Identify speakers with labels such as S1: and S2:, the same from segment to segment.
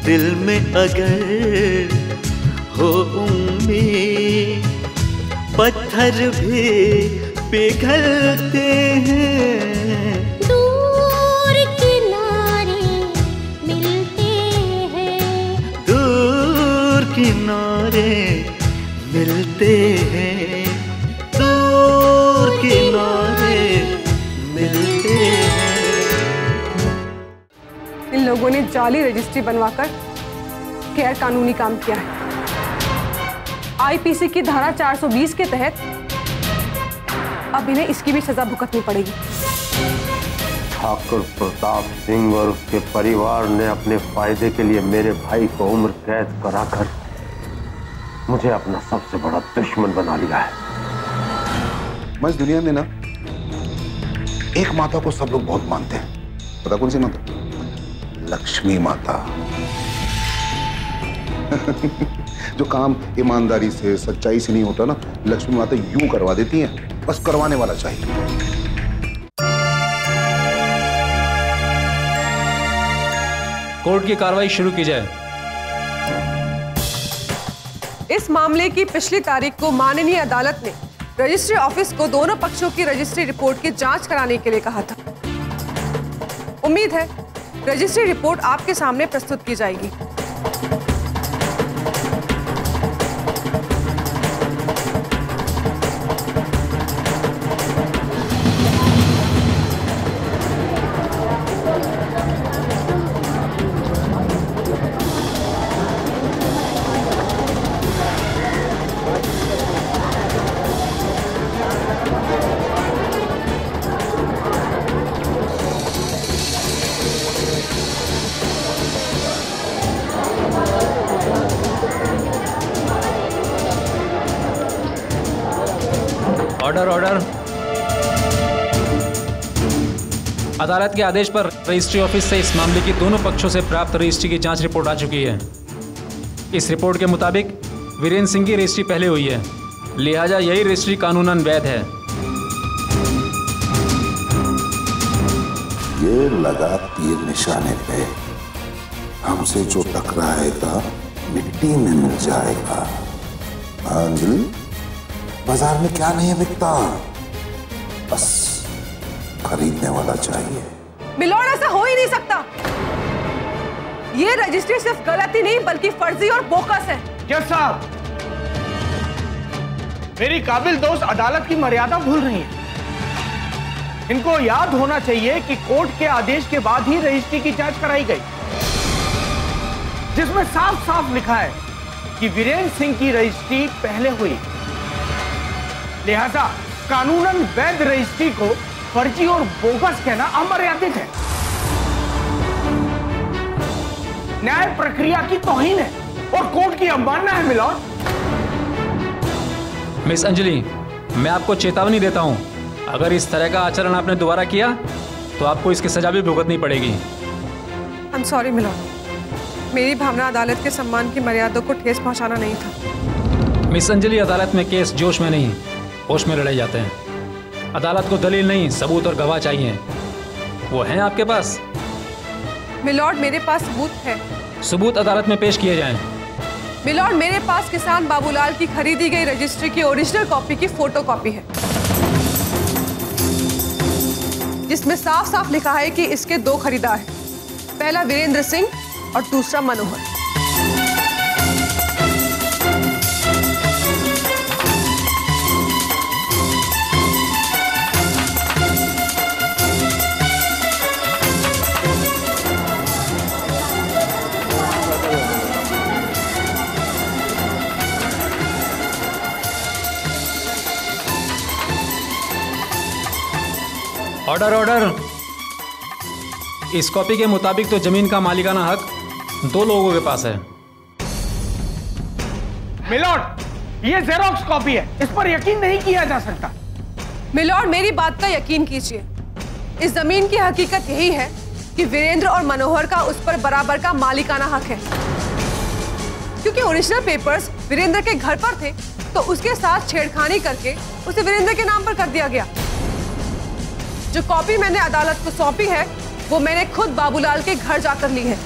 S1: दिल में अगर हो उम्मीद, पत्थर भी पिघलते हैं।
S2: दूर किनारे मिलते हैं,
S1: दूर किनारे मिलते हैं, दूर किनारे मिलते हैं।
S3: इन लोगों ने जाली रजिस्ट्री बनवाकर गैर कानूनी काम किया है। आईपीसी की धारा 420 के तहत अब इन्हें इसकी भी सजा भुगतनी पड़ेगी।
S4: ठाकुर प्रताप सिंह और उसके परिवार ने अपने फायदे के लिए मेरे भाई को उम्र कैद कराकर मुझे अपना सबसे बड़ा दुश्मन बना लिया है।
S5: मैं इस दुनिया में ना एक माता को सब लोग बहुत मानते हैं। पता कौन सी माता? लक्ष्मी माता। जो काम ईमानदारी से सच्चाई से नहीं होता ना, लक्ष्मी माता यूं करवा देती हैं, बस करवाने वाला चाहिए।
S6: कोर्ट की कार्रवाई शुरू की जाए।
S3: इस मामले की पिछली तारीख को माननीय अदालत ने रजिस्ट्री ऑफिस को दोनों पक्षों की रजिस्ट्री रिपोर्ट की जांच कराने के लिए कहा था। उम्मीद है रजिस्ट्री रिपोर्ट आपके सामने प्रस्तुत की जाएगी।
S6: Order order. अदालत के आदेश पर रजिस्ट्री ऑफिस से इस मामले की दोनों पक्षों से प्राप्त रजिस्ट्री की जांच रिपोर्ट आ चुकी है। इस रिपोर्ट के मुताबिक वीरेंद्र सिंह की रजिस्ट्री पहले हुई है, लिहाजा यही रजिस्ट्री कानूनन वैध है।
S5: ये लगा तीर निशाने पे, हमसे जो टकराएगा मिट्टी में मिल जाएगा। अंजलि, बाजार में क्या नहीं बिकता, बस खरीदने वाला चाहिए।
S3: मिलोड, ऐसा हो ही नहीं सकता। ये रजिस्ट्री सिर्फ गलती नहीं बल्कि फर्जी और बोकस है।
S7: जज साहब, मेरी काबिल दोस्त अदालत की मर्यादा भूल रही है। इनको याद होना चाहिए कि कोर्ट के आदेश के बाद ही रजिस्ट्री की जांच कराई गई, जिसमें साफ साफ लिखा है कि वीरेंद्र सिंह की रजिस्ट्री पहले हुई, लिहाजा कानूनन वैध रजिस्ट्री को फर्जी और बोगस कहना अमर्यादित है, न्याय प्रक्रिया की तौहीन है और कोर्ट की अवमानना है। मिलॉर्ड।
S6: मिस अंजलि, मैं आपको चेतावनी देता हूं, अगर इस तरह का आचरण आपने दोबारा किया तो आपको इसकी सजा भी भुगतनी पड़ेगी।
S3: आई एम सॉरी मिलॉर्ड, मेरी भावना अदालत के सम्मान की मर्यादा को ठेस पहुंचाना नहीं था।
S6: मिस अंजलि, अदालत में केस जोश में नहीं होश में लड़ाए जाते हैं। अदालत को दलील नहीं, सबूत और गवाह चाहिए। वो हैं आपके पास?
S3: मिलॉर्ड, मेरे पास सबूत है।
S6: सबूत अदालत में पेश किए जाएं।
S3: मिलॉर्ड, मेरे पास किसान बाबूलाल की खरीदी गई रजिस्ट्री की ओरिजिनल कॉपी की फोटो कॉपी है, जिसमें साफ साफ लिखा है कि इसके दो खरीदार हैं, पहला वीरेंद्र सिंह और दूसरा मनोहर।
S6: Order order. इस कॉपी के मुताबिक तो जमीन का मालिकाना हक 2 लोगों के पास है।
S7: मिलॉर्ड, ये जेरोक्स कॉपी है, इस पर यकीन नहीं किया जा सकता।
S3: मिलॉर्ड, मेरी बात का यकीन कीजिए। इस जमीन की हकीकत यही है कि वीरेंद्र और मनोहर का उस पर बराबर का मालिकाना हक है। क्योंकि ओरिजिनल पेपर्स वीरेंद्र के घर पर थे, तो उसके साथ छेड़खानी करके उसे वीरेंद्र के नाम पर कर दिया गया। जो कॉपी मैंने अदालत को सौंपी है, वो मैंने खुद बाबूलाल के घर जाकर ली है।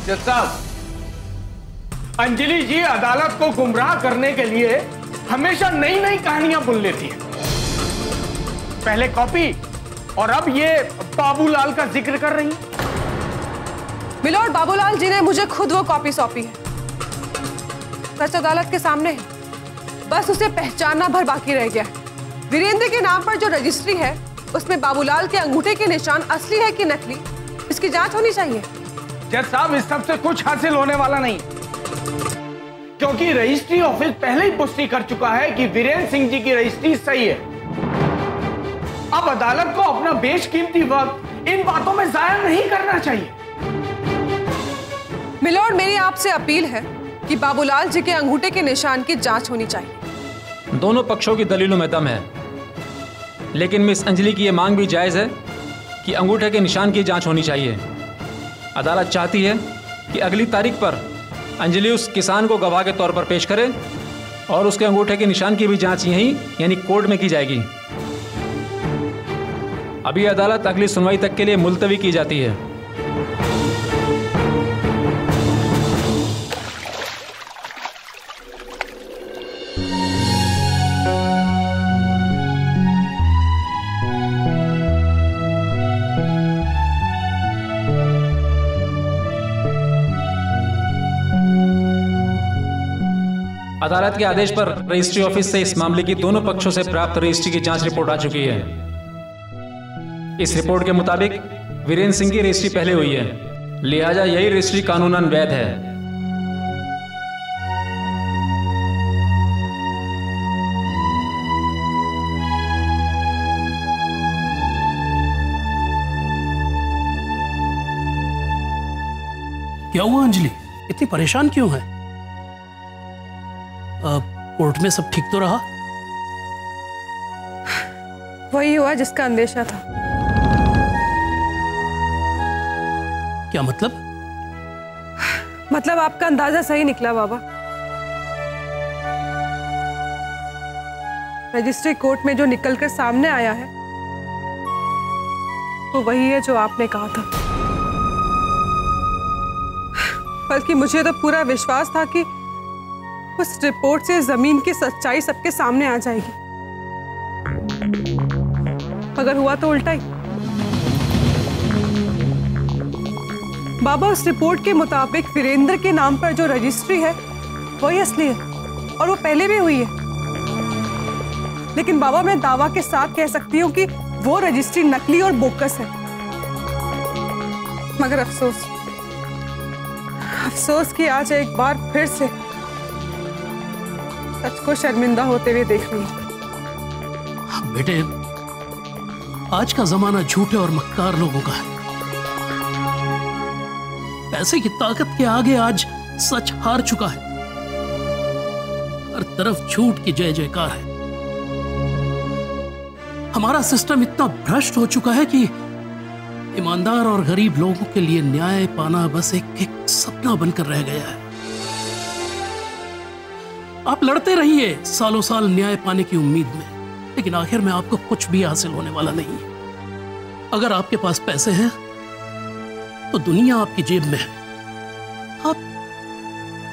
S7: जज साहब, अंजलि जी अदालत को गुमराह करने के लिए हमेशा नई नई कहानियां बुन लेती है। पहले कॉपी और अब ये बाबूलाल का जिक्र कर रही है।
S3: मिलॉर्ड, बाबूलाल जी ने मुझे खुद वो कॉपी सौंपी है। सच अदालत के सामने है, बस उसे पहचानना भर बाकी रह गया है। वीरेंद्र के नाम पर जो रजिस्ट्री है, उसमें बाबूलाल के अंगूठे के निशान असली है कि नकली, इसकी जांच होनी चाहिए।
S7: जज साहब, इस सब से कुछ हासिल होने वाला नहीं, क्योंकि रजिस्ट्री ऑफिस पहले ही पुष्टि कर चुका है कि वीरेंद्र सिंह जी की रजिस्ट्री सही है। अब अदालत को अपना बेशकीमती वक्त इन बातों में जाया नहीं करना चाहिए।
S3: मिलॉर्ड, मेरी आपसे अपील है कि बाबूलाल जी के अंगूठे के निशान की जांच होनी चाहिए।
S6: दोनों पक्षों की दलीलों में दम है, लेकिन मिस अंजलि की यह मांग भी जायज़ है कि अंगूठे के निशान की जांच होनी चाहिए। अदालत चाहती है कि अगली तारीख पर अंजलि उस किसान को गवाह के तौर पर पेश करे और उसके अंगूठे के निशान की भी जांच यहीं यानी कोर्ट में की जाएगी। अभी अदालत अगली सुनवाई तक के लिए मुलतवी की जाती है। अदालत के आदेश पर रजिस्ट्री ऑफिस से इस मामले की दोनों पक्षों से प्राप्त रजिस्ट्री की जांच रिपोर्ट आ चुकी है। इस रिपोर्ट के मुताबिक वीरेंद्र सिंह की रजिस्ट्री पहले हुई है, लिहाजा यही रजिस्ट्री कानूनन वैध है।
S8: क्या हुआ अंजलि, इतनी परेशान क्यों है? कोर्ट में सब ठीक तो रहा?
S3: वही हुआ जिसका अंदेशा था।
S8: क्या मतलब?
S3: मतलब आपका अंदाजा सही निकला बाबा। रजिस्ट्री कोर्ट में जो निकलकर सामने आया है, वो वही है जो आपने कहा था। बल्कि मुझे तो पूरा विश्वास था कि उस रिपोर्ट से जमीन की सच्चाई सबके सामने आ जाएगी, मगर हुआ तो उल्टा ही। बाबा, उस रिपोर्ट के मुताबिक वीरेंद्र के नाम पर जो रजिस्ट्री है वही असली है और वो पहले भी हुई है। लेकिन बाबा, मैं दावा के साथ कह सकती हूँ कि वो रजिस्ट्री नकली और बोगस है। मगर अफसोस कि आज एक बार फिर से सच को शर्मिंदा होते हुए देख रही हूं।
S8: बेटे, आज का जमाना झूठे और मक्कार लोगों का है। पैसे की ताकत के आगे आज सच हार चुका है। हर तरफ झूठ की जय जयकार है। हमारा सिस्टम इतना भ्रष्ट हो चुका है कि ईमानदार और गरीब लोगों के लिए न्याय पाना बस एक सपना बनकर रह गया है। आप लड़ते रहिए सालों साल न्याय पाने की उम्मीद में, लेकिन आखिर में आपको कुछ भी हासिल होने वाला नहीं है। अगर आपके पास पैसे हैं तो दुनिया आपकी जेब में है।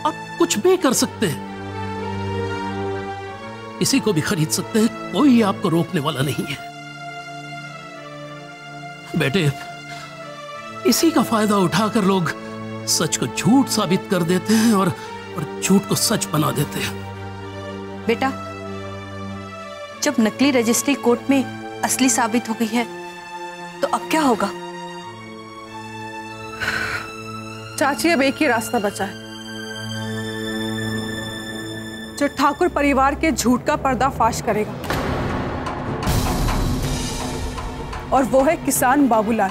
S8: आप कुछ भी कर सकते हैं, किसी को भी खरीद सकते हैं, कोई आपको रोकने वाला नहीं है। बेटे, इसी का फायदा उठाकर लोग सच को झूठ साबित कर देते हैं और झूठ को सच बना देते हैं।
S9: बेटा, जब नकली रजिस्ट्री कोर्ट में असली साबित हो गई है, तो अब क्या होगा?
S3: चाची, अब एक ही रास्ता बचा है जो ठाकुर परिवार के झूठ का पर्दाफाश करेगा, और वो है किसान बाबूलाल।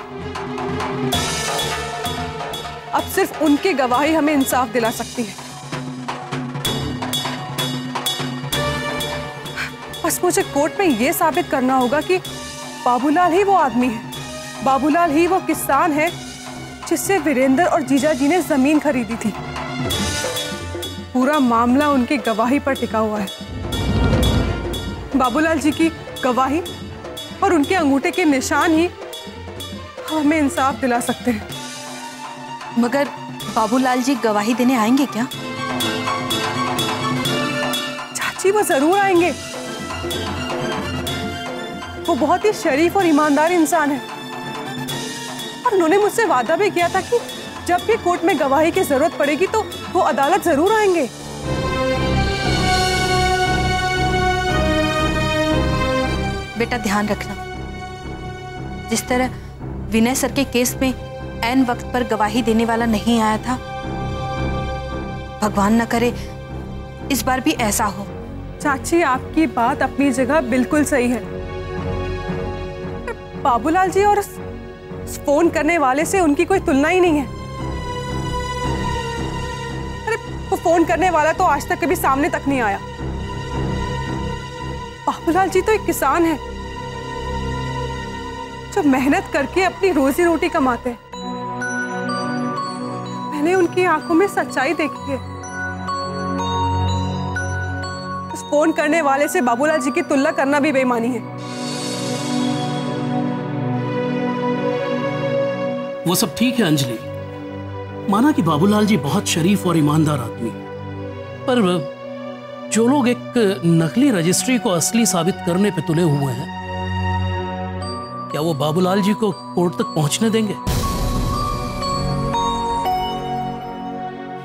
S3: अब सिर्फ उनकी गवाही हमें इंसाफ दिला सकती है। बस मुझे कोर्ट में यह साबित करना होगा कि बाबूलाल ही वो आदमी है, बाबूलाल ही वो किसान है जिससे वीरेंद्र और जीजा जी ने जमीन खरीदी थी। पूरा मामला उनकी गवाही पर टिका हुआ है। बाबूलाल जी की गवाही और उनके अंगूठे के निशान ही हमें इंसाफ दिला सकते हैं।
S9: मगर बाबूलाल जी गवाही देने आएंगे क्या?
S3: चाची वो जरूर आएंगे। वो बहुत ही शरीफ और ईमानदार इंसान है और उन्होंने मुझसे वादा भी किया था कि जब भी कोर्ट में गवाही की जरूरत पड़ेगी तो वो अदालत जरूर आएंगे।
S9: बेटा ध्यान रखना, जिस तरह विनय सर के केस में ऐन वक्त पर गवाही देने वाला नहीं आया था, भगवान न करे इस बार भी ऐसा हो।
S3: चाची आपकी बात अपनी जगह बिल्कुल सही है। बाबूलाल जी और फोन करने वाले से उनकी कोई तुलना ही नहीं है। अरे वो फोन करने वाला तो आज तक कभी सामने तक नहीं आया। बाबूलाल जी तो एक किसान है जो मेहनत करके अपनी रोजी रोटी कमाते हैं। मैंने उनकी आंखों में सच्चाई देखी है। उस फोन करने वाले से बाबूलाल जी की तुलना करना भी बेईमानी है।
S8: वो सब ठीक है अंजलि, माना कि बाबूलाल जी बहुत शरीफ और ईमानदार आदमी, पर जो लोग एक नकली रजिस्ट्री को असली साबित करने पे तुले हुए हैं, क्या वो बाबूलाल जी को कोर्ट तक पहुंचने देंगे?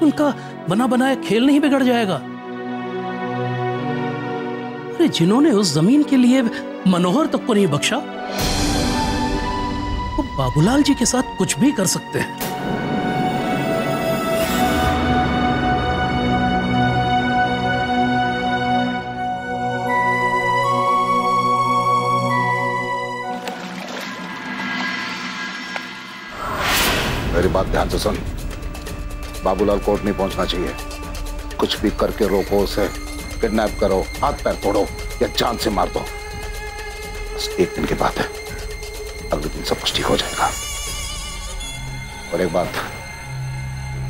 S8: उनका बना बनाया खेल नहीं बिगड़ जाएगा? अरे जिन्होंने उस जमीन के लिए मनोहर तक को नहीं बख्शा, वो बाबूलाल जी के साथ कुछ भी कर सकते हैं।
S5: मेरी बात ध्यान से सुन, बाबूलाल कोर्ट नहीं पहुंचना चाहिए। कुछ भी करके रोको उसे, किडनैप करो, हाथ पैर तोड़ो या जान से मार दो। बस एक दिन की बात है, अगले दिन सब कुछ ठीक हो जाएगा। और एक बात,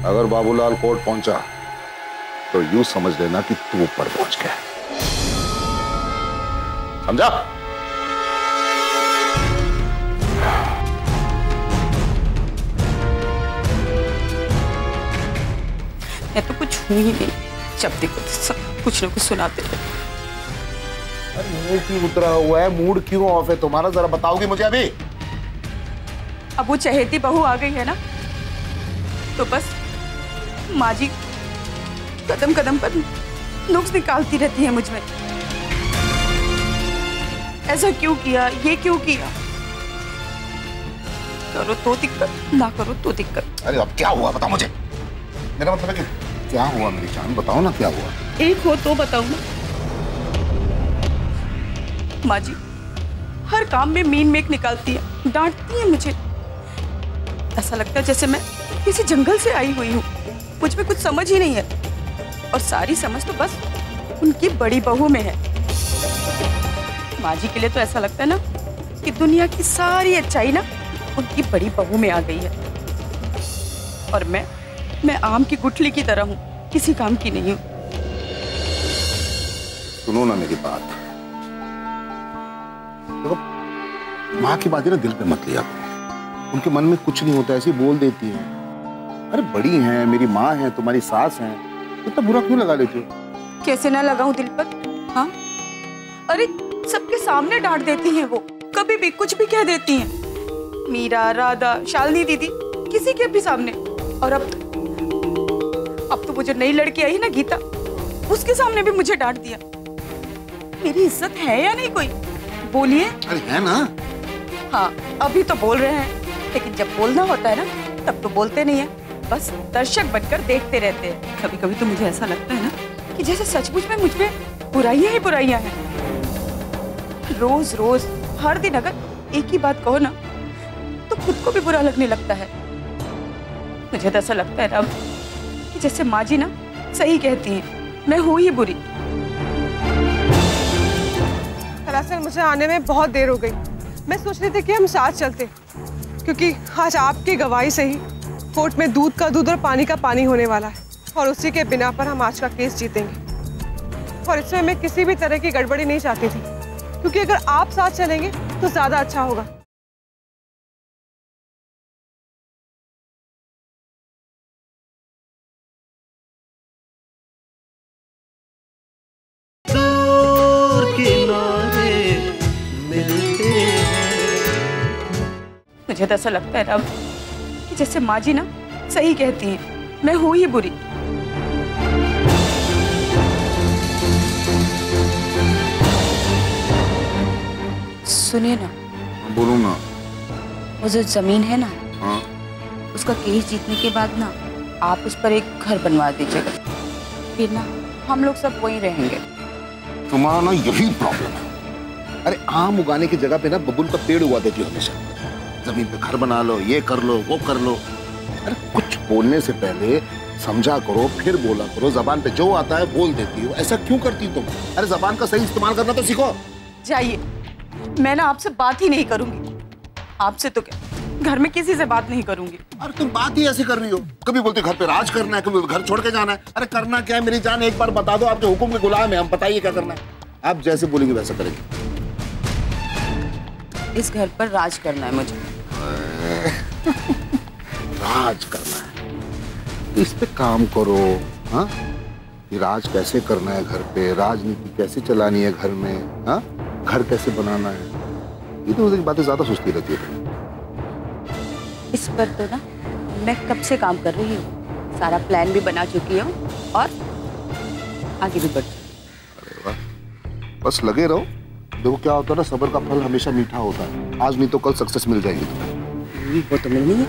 S5: अगर बाबूलाल कोर्ट पहुंचा तो यूं समझ लेना कि तू ऊपर पहुंच गया। समझा?
S10: मैं तो कुछ हूं ही नहीं, जब देखो तो सब कुछ न कुछ सुनाते थे।
S5: मूड क्यों उतरा हुआ है? मूड क्यों ऑफ है तुम्हारा? जरा बताओगी मुझे अभी?
S10: अब वो चहेती बहू आ गई है ना, तो बस माँ जी कदम कदम पर नुक्स निकालती रहती है मुझ में। ऐसा क्यों किया, ये क्यों किया? करो तो दिक्कत, ना करो तो दिक्कत।
S5: अरे अब क्या हुआ बता मुझे। मेरा मतलब है कि क्या हुआ मेरी जान, बताओ ना क्या हुआ।
S10: एक हो तो बताओ ना। माँ जी हर काम में मीन मेक निकालती है, डांटती है मुझे। ऐसा लगता है जैसे मैं किसी जंगल से आई हुई हूँ, मुझ में कुछ समझ ही नहीं है। और सारी समझ तो बस उनकी बड़ी बहू में है। माँ जी के लिए तो ऐसा लगता है ना कि दुनिया की सारी अच्छाई ना उनकी बड़ी बहू में आ गई है। और मैं आम की गुठली की तरह हूँ, किसी काम की नहीं हूँ।
S5: सुनो ना मेरी बात, देखो माँ की बातें ना दिल पे मत लिया करो। उनके मन में कुछ नहीं होता, ऐसी बोल देती हैं। अरे बड़ी हैं, मेरी माँ है, तुम्हारी सास है, इतना बुरा क्यों लगा लेती हो?
S10: कैसे ना लगाऊं दिल पर? हाँ, अरे सबके सामने डांट देती हैं वो, कभी भी कुछ भी कह देती हैं। मीरा, राधा, शालिनी दीदी, किसी के भी सामने। और अब तो वो जो नई लड़की आई ना गीता, उसके सामने भी मुझे डांट दिया। मेरी इज्जत है या नहीं कोई? बोलिए।
S5: अरे है ना।
S10: हाँ अभी तो बोल रहे हैं, लेकिन जब बोलना होता है ना तब तो बोलते नहीं है, बस दर्शक बनकर देखते रहते हैं। कभी कभी तो मुझे ऐसा लगता है ना कि जैसे सचमुच में मुझ में बुराइयां ही बुराइयां हैं। रोज रोज हर दिन अगर एक ही बात कहो ना तो खुद को भी बुरा लगने लगता है। मुझे तो ऐसा लगता है ना कि जैसे माँ जी ना सही कहती हैं, मैं हूँ ही बुरी।
S3: दरअसल मुझे आने में बहुत देर हो गई। मैं सोच रही थी कि हम साथ चलते, क्योंकि आज आपकी गवाही से ही कोर्ट में दूध का दूध और पानी का पानी होने वाला है, और उसी के बिना पर हम आज का केस जीतेंगे। और इसमें मैं किसी भी तरह की गड़बड़ी नहीं चाहती थी, क्योंकि अगर आप साथ चलेंगे तो ज्यादा अच्छा होगा।
S10: मुझे तो ऐसा लगता है ना कि जैसे माँ जी ना सही कहती हैं, मैं हूँ ही बुरी। सुनिए ना।
S5: बोलो ना।
S10: वो जो जमीन है ना,
S5: हाँ?
S10: उसका केस जीतने के बाद ना आप उस पर एक घर बनवा दीजिएगा, फिर ना हम लोग सब वहीं रहेंगे।
S5: तुम्हारा ना यही प्रॉब्लम है। अरे आम उगाने की जगह पे ना बबूल का पेड़ उगा देती हो हमेशा। जमीन पे घर बना लो, ये कर लो, वो कर लो। अरे कुछ बोलने से पहले समझा करो, फिर बोला करो। जबान पे जो आता है बोल देती हो, ऐसा क्यों करती तुम? अरे जबान का सही इस्तेमाल करना तो सीखो।
S10: जाइए, मैं ना आपसे बात ही नहीं करूंगी। आपसे तो क्या, घर में किसी से बात नहीं करूंगी।
S5: अरे तुम बात ही ऐसी कर रही हो, कभी बोलते घर पे राज करना है, कभी बोलते घर छोड़ के जाना है। अरे करना क्या है मेरी जान, एक बार बता दो। आपके हुक्म के गुलाम है हम, बताइए क्या करना है। आप जैसे बोलेंगे वैसा करेंगे।
S10: इस घर पर राज करना है मुझे।
S5: राज करना है, इस पे काम करो। हाँ, राज कैसे करना है घर पे, राजनीति कैसे चलानी है घर में, हाँ, घर कैसे बनाना है, ये तो उधर बातें ज्यादा सोचती रहती है।
S10: इस पर तो ना मैं कब से काम कर रही हूँ, सारा प्लान भी बना चुकी हूँ और आगे भी बढ़।
S5: अरे वाह, बस लगे रहो। देखो क्या होता है ना, सब्र का फल हमेशा मीठा होता है। आज नहीं तो कल सक्सेस मिल जाएगी तुम्हें।
S10: वो तो मिलनी है।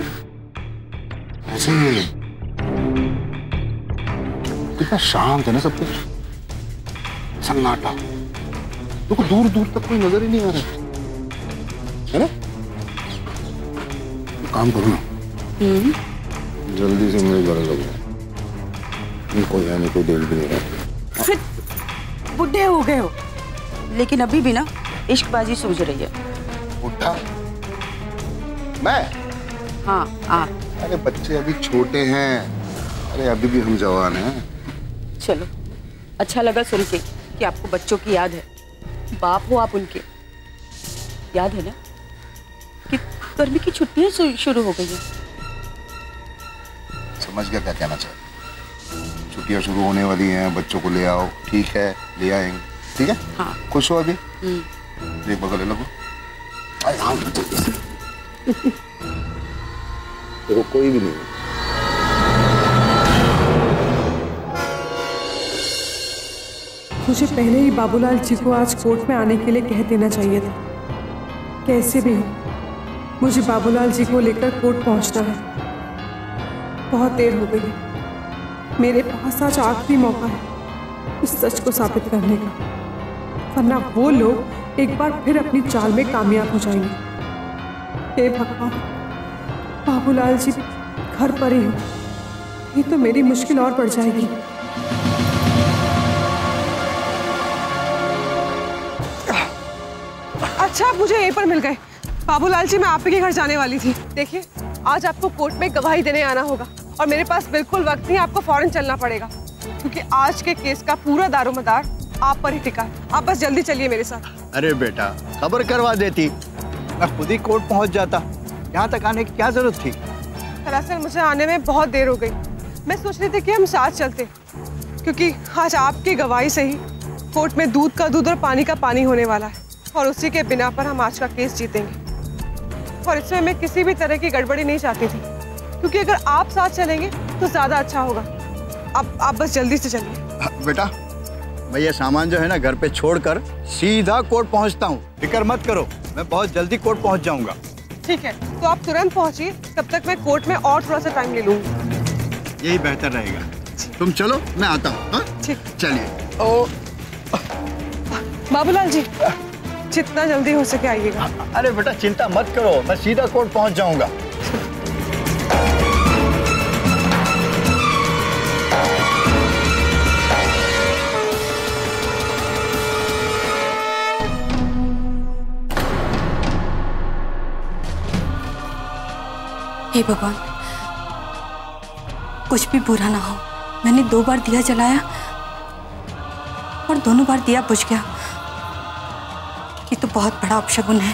S5: ऐसे ही कितना शांत है ना सब कुछ, सन्नाटा। देखो दूर दूर तक कोई नजर ही नहीं आ रहा है ना। काम करो ना, जल्दी से मुझे घर लगो। कोई है नहीं, कोई देख भी नहीं रहा।
S10: फिर बुढ़े हो गए हो, लेकिन अभी भी ना इश्कबाजी सूझ रही है।
S5: बुढ़ा मैं?
S10: हाँ आप।
S5: अरे बच्चे अभी छोटे हैं, अरे अभी भी हम जवान हैं।
S10: चलो, अच्छा लगा सुन के कि आपको बच्चों की याद है। बाप हो आप उनके। याद है ना कि गर्मी की छुट्टियां शुरू हो गई हैं।
S5: समझ गया क्या कहना चाहते। छुट्टियां शुरू होने वाली हैं, बच्चों को ले आओ। ठीक है, ले आएंगे। ठीक है,
S10: हाँ।
S5: खुश हो अभी? देख बगल ले लगो। देखो कोई भी नहीं।
S3: मुझे पहले ही बाबूलाल जी को आज कोर्ट में आने के लिए कह देना चाहिए था। कैसे भी हो, मुझे बाबूलाल जी को लेकर कोर्ट पहुंचना है। बहुत देर हो गई है। मेरे पास आज आखिरी मौका है इस सच को साबित करने का, वरना वो लोग एक बार फिर अपनी चाल में कामयाब हो जाएंगे। हे भगवान, बाबूलाल जी घर पर ही हो, ये तो मेरी मुश्किल और बढ़ जाएगी। अच्छा, आप मुझे यहीं पर मिल गए। बाबूलाल जी, मैं आप ही के घर जाने वाली थी। देखिए, आज आपको कोर्ट में गवाही देने आना होगा और मेरे पास बिल्कुल वक्त नहीं, आपको फौरन चलना पड़ेगा, क्योंकि आज के केस का पूरा दारोमदार आप पर ही टिका है। आप बस जल्दी चलिए मेरे साथ।
S11: अरे बेटा, खबर करवा देती, मैं खुद ही कोर्ट पहुंच जाता। यहाँ तक आने की क्या जरूरत थी?
S3: दरअसल मुझे आने में बहुत देर हो गई। मैं सोच रही थी कि हम साथ चलते, क्योंकि आज आपकी गवाही से ही कोर्ट में दूध का दूध और पानी का पानी होने वाला है, और उसी के बिना पर हम आज का केस जीतेंगे। और इसमें मैं किसी भी तरह की गड़बड़ी नहीं चाहती थी, क्योंकि अगर आप साथ चलेंगे तो ज्यादा अच्छा होगा। अब आप बस जल्दी से चलिए।
S11: बेटा, मैं ये सामान जो है ना घर पे छोड़कर सीधा कोर्ट पहुंचता हूँ। फिक्र मत करो, मैं बहुत जल्दी कोर्ट पहुंच जाऊंगा।
S3: ठीक है, तो आप तुरंत पहुंचिए, तब तक मैं कोर्ट में और थोड़ा सा टाइम ले लूंगी।
S11: यही बेहतर रहेगा। तुम चलो, मैं आता हूँ।
S3: ठीक,
S11: चलिए।
S3: ओ बाबूलाल जी, जितना जल्दी हो सके आइएगा।
S11: अरे बेटा चिंता मत करो, मैं सीधा कोर्ट पहुंच जाऊंगा।
S9: हे भगवान, कुछ भी बुरा ना हो। मैंने 2 बार दिया जलाया और दोनों बार दिया बुझ गया। ये तो बहुत बड़ा अपशगुन है।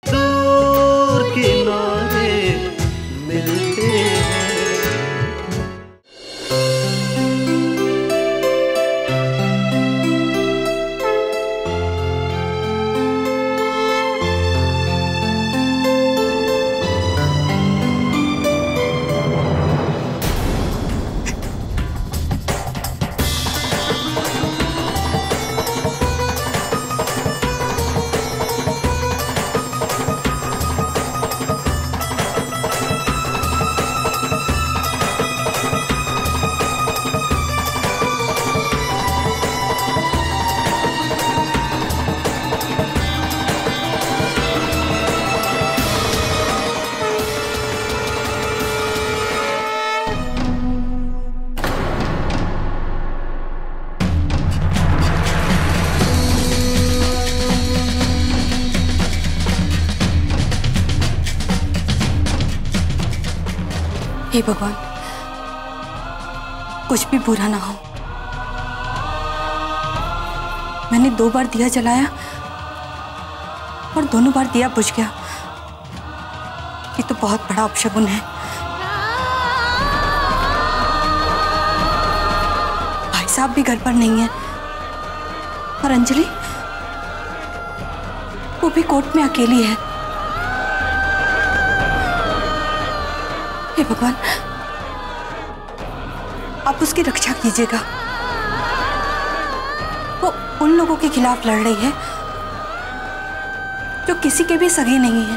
S1: दूर किनारे मिलते हैं।
S9: हे भगवान, कुछ भी बुरा ना हो। मैंने 2 बार दिया जलाया और दोनों बार दिया बुझ गया। ये तो बहुत बड़ा अपशगुन है। भाई साहब भी घर पर नहीं है और अंजलि, वो भी कोर्ट में अकेली है। हे भगवान, आप उसकी रक्षा कीजिएगा। वो उन लोगों के खिलाफ लड़ रही है जो किसी के भी सगे नहीं है।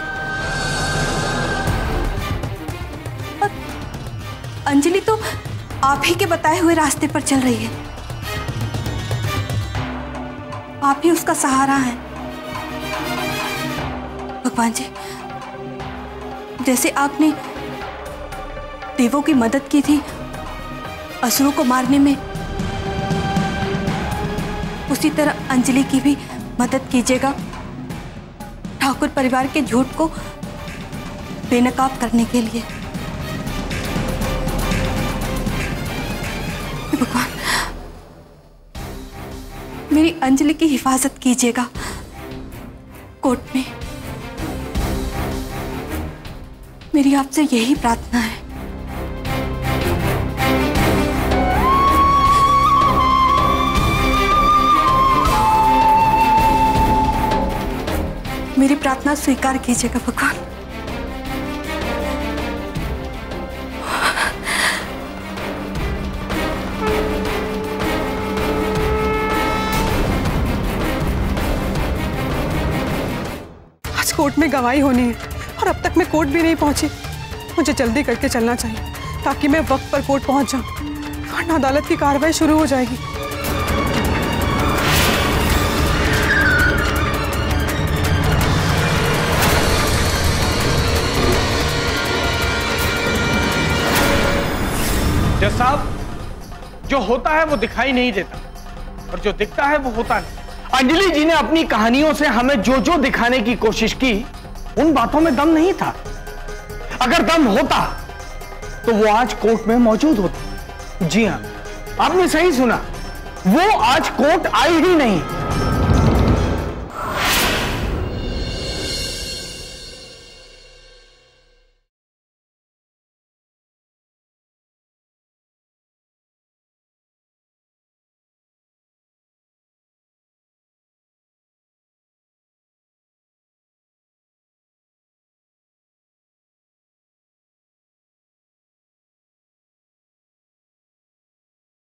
S9: और अंजलि तो आप ही के बताए हुए रास्ते पर चल रही है। आप ही उसका सहारा हैं। भगवान जी, जैसे आपने देवों की मदद की थी असुरों को मारने में, उसी तरह अंजलि की भी मदद कीजिएगा ठाकुर परिवार के झूठ को बेनकाब करने के लिए। भगवान, मेरी अंजलि की हिफाजत कीजिएगा कोर्ट में। मेरी आपसे यही प्रार्थना है। मेरी प्रार्थना स्वीकार कीजिएगा भगवान।
S3: आज कोर्ट में गवाही होनी है और अब तक मैं कोर्ट भी नहीं पहुंची। मुझे जल्दी करके चलना चाहिए ताकि मैं वक्त पर कोर्ट पहुंच जाऊं, वरना अदालत की कार्रवाई शुरू हो जाएगी।
S7: जज साहब, जो होता है वो दिखाई नहीं देता और जो दिखता है वो होता नहीं। अंजलि जी ने अपनी कहानियों से हमें जो जो दिखाने की कोशिश की, उन बातों में दम नहीं था। अगर दम होता तो वो आज कोर्ट में मौजूद होती। जी हाँ, आपने सही सुना, वो आज कोर्ट आई ही नहीं।